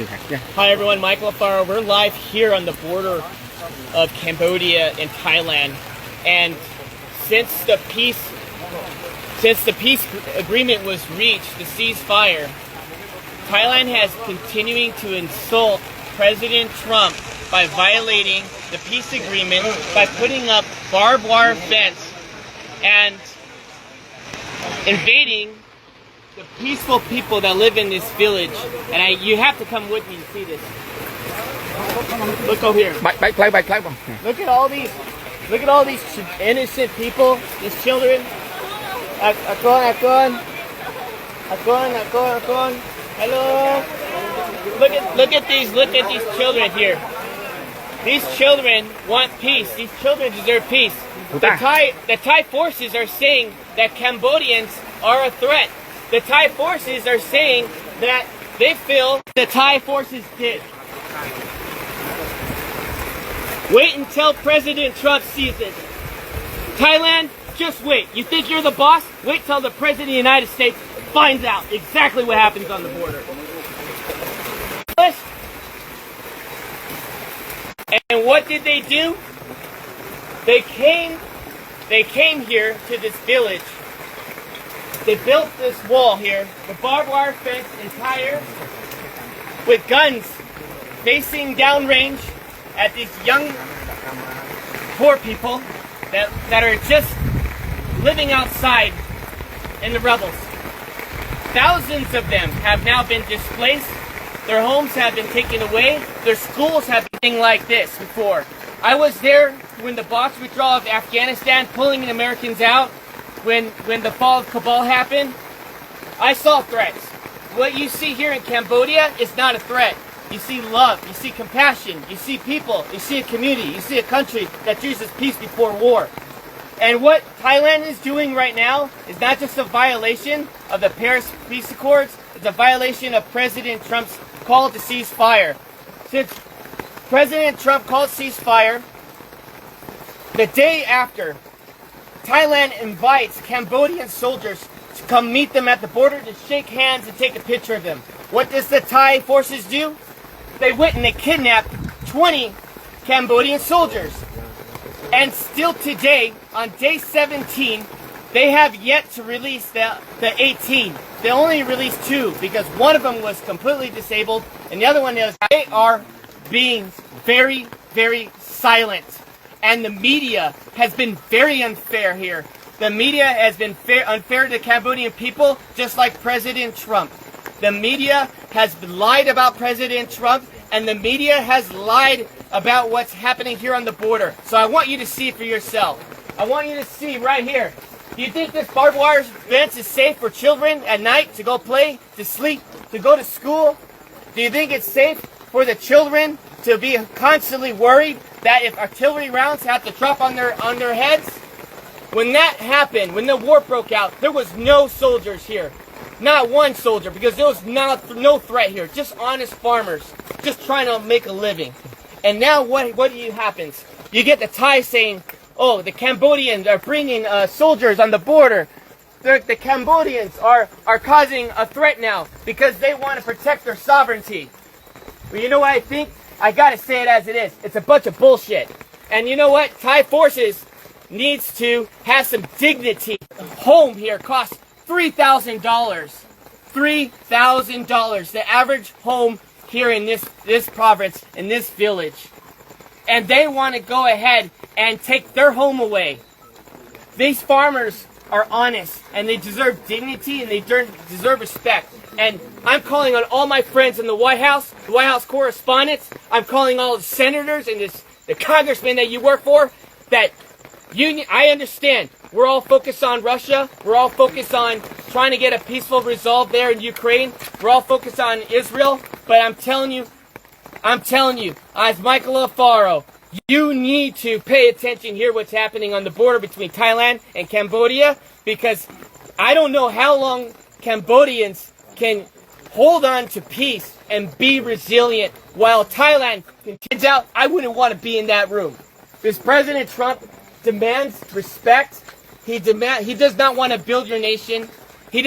Hi everyone, Michael Alfaro. We're live here on the border of Cambodia and Thailand, and since the peace agreement was reached, the ceasefire, Thailand has continuing to insult President Trump by violating the peace agreement by putting up barbed wire fence and invading the peaceful people that live in this village. And you have to come with me to see this. Look over here. Look at all these innocent people, these children. Akon. Hello. Look at these children here. These children want peace. These children deserve peace. The Thai forces are saying that Cambodians are a threat. The Thai forces are saying that they feel the Thai forces did. Wait until President Trump sees it. Thailand, just wait. You think you're the boss? Wait till the President of the United States finds out exactly what happens on the border. And what did they do? They came here to this village. They built this wall here, the barbed wire fence entire, with guns facing downrange at these young, poor people that are just living outside in the rebels. Thousands of them have now been displaced. Their homes have been taken away. Their schools have been like this before. I was there when the Box withdrawal of Afghanistan, pulling the Americans out. When the fall of Kabul happened, I saw threats. What you see here in Cambodia is not a threat. You see love, you see compassion, you see people, you see a community, you see a country that chooses peace before war. And what Thailand is doing right now is not just a violation of the Paris Peace Accords, it's a violation of President Trump's call to ceasefire. Since President Trump called ceasefire, the day after, Thailand invites Cambodian soldiers to come meet them at the border to shake hands and take a picture of them. What does the Thai forces do? They went and they kidnapped 20 Cambodian soldiers. And still today, on day 17, they have yet to release the 18. They only released 2 because one of them was completely disabled and the other one is. They are being very, very silent. And the media has been very unfair here. The media has been unfair to the Cambodian people, just like President Trump. The media has lied about President Trump, and the media has lied about what's happening here on the border. So I want you to see for yourself. I want you to see right here. Do you think this barbed wire fence is safe for children at night to go play, to sleep, to go to school? Do you think it's safe for the children to be constantly worried that if artillery rounds have to drop on their heads? When that happened, when the war broke out, there was no soldiers here. Not one soldier, because there was no threat here. Just honest farmers, just trying to make a living. And now what happens? You get the Thai saying, oh, the Cambodians are bringing soldiers on the border. The Cambodians are causing a threat now because they want to protect their sovereignty. Well, you know what I think? I gotta say it as it is. It's a bunch of bullshit. And you know what? Thai forces needs to have some dignity. A home here costs $3,000. $3,000. The average home here in this province, in this village. And they want to go ahead and take their home away. These farmers are honest, and they deserve dignity, and they deserve respect. And I'm calling on all my friends in the White House correspondents. I'm calling all the senators and the congressmen that you work for. That I understand. We're all focused on Russia. We're all focused on trying to get a peaceful resolve there in Ukraine. We're all focused on Israel. But I'm telling you, as Michael Alfaro, you need to pay attention here what's happening on the border between Thailand and Cambodia, because I don't know how long Cambodians can hold on to peace and be resilient while Thailand continues out. I wouldn't want to be in that room. Because President Trump demands respect. He does not want to build your nation. He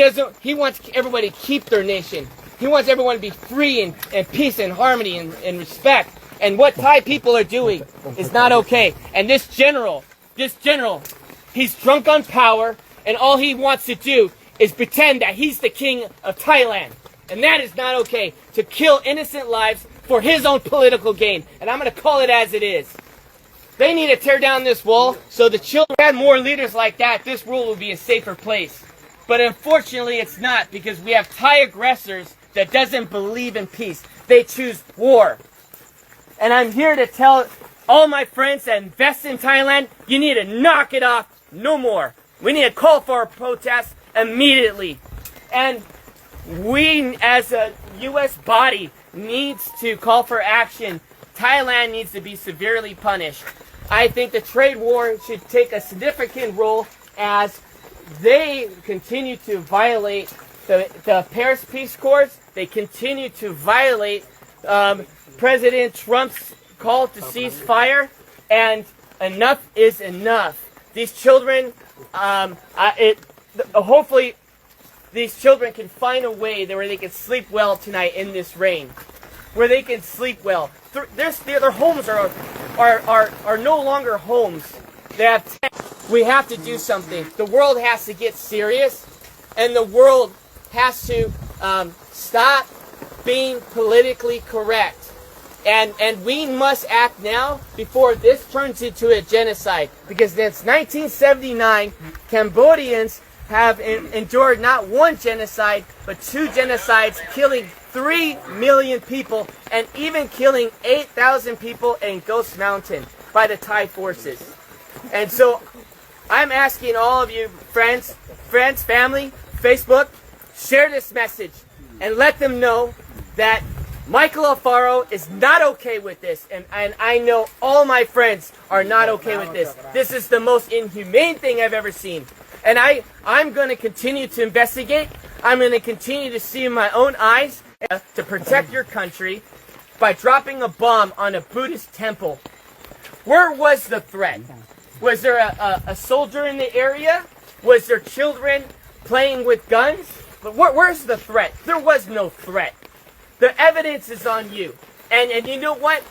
wants everybody to keep their nation. He wants everyone to be free and peace and harmony and respect. And what Thai people are doing is not okay. And this general, he's drunk on power, and all he wants to do is pretend that he's the king of Thailand. And that is not okay, to kill innocent lives for his own political gain. And I'm going to call it as it is. They need to tear down this wall so the children had more leaders like that. This world will be a safer place. But unfortunately, it's not, because we have Thai aggressors that doesn't believe in peace. They choose war. And I'm here to tell all my friends that invest in Thailand, you need to knock it off no more. We need to call for a protest immediately. And we, as a U.S. body, needs to call for action. Thailand needs to be severely punished. I think the trade war should take a significant role as they continue to violate the Paris Peace Accords. They continue to violate President Trump's call to cease fire, and enough is enough. These children, hopefully, these children can find a way where they can sleep well tonight in this rain, where they can sleep well. Their homes are no longer homes. They have. We have to do something. The world has to get serious, and the world has to stop being politically correct. And we must act now before this turns into a genocide. Because since 1979, Cambodians have endured not one genocide, but two genocides, killing 3 million people, and even killing 8,000 people in Ghost Mountain by the Thai forces. And so I'm asking all of you friends, family, Facebook, share this message and let them know that Michael Alfaro is not okay with this, and I know all my friends are not okay with this. This is the most inhumane thing I've ever seen. And I'm going to continue to investigate. I'm going to continue to see in my own eyes to protect your country by dropping a bomb on a Buddhist temple. Where was the threat? Was there a soldier in the area? Was there children playing with guns? But where's the threat? There was no threat. The evidence is on you. And you know what?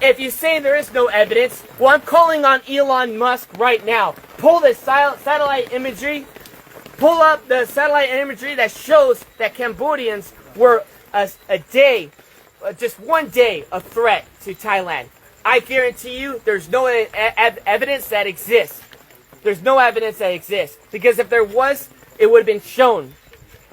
If you say there is no evidence, well, I'm calling on Elon Musk right now. Pull the satellite imagery. Pull up the satellite imagery that shows that Cambodians were just one day, a threat to Thailand. I guarantee you there's no evidence that exists. There's no evidence that exists. Because if there was, it would have been shown.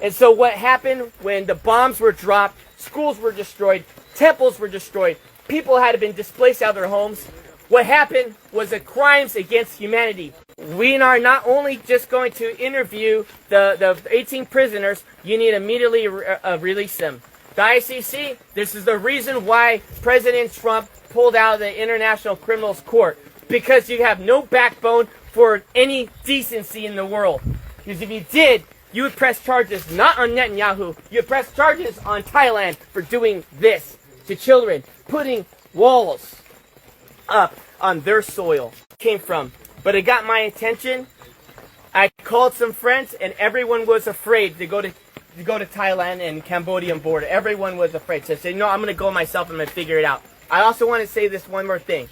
And so what happened when the bombs were dropped, schools were destroyed, temples were destroyed, people had been displaced out of their homes, what happened was the crimes against humanity. We are not only just going to interview the 18 prisoners, you need to immediately release them. The ICC, this is the reason why President Trump pulled out of the International Criminals Court. Because you have no backbone for any decency in the world. Because if you did, you would press charges not on Netanyahu, you would press charges on Thailand for doing this to children, putting walls up on their soil. Came from. But it got my attention. I called some friends, and everyone was afraid to go to Thailand and Cambodian border. Everyone was afraid. So I said, no, I'm going to go myself and I'm going to figure it out. I also want to say this one more thing.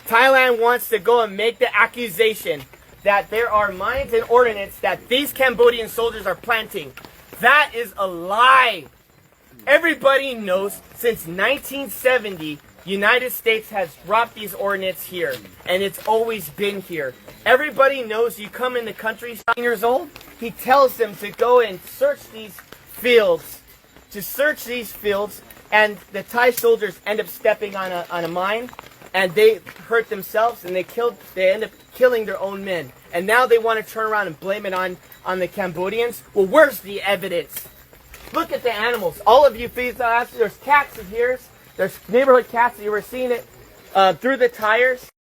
Thailand wants to go and make the accusation that there are mines and ordnance that these Cambodian soldiers are planting. That is a lie. Everybody knows since 1970, United States has dropped these ordnance here, and it's always been here. Everybody knows you come in the country 9 years old, he tells them to go and search these fields, and the Thai soldiers end up stepping on a mine, and they hurt themselves, and they end up killing their own men. And now they want to turn around and blame it on the Cambodians. Well, where's the evidence? Look at the animals. All of you, there's cats in here. There's neighborhood cats. You were seeing it through the tires.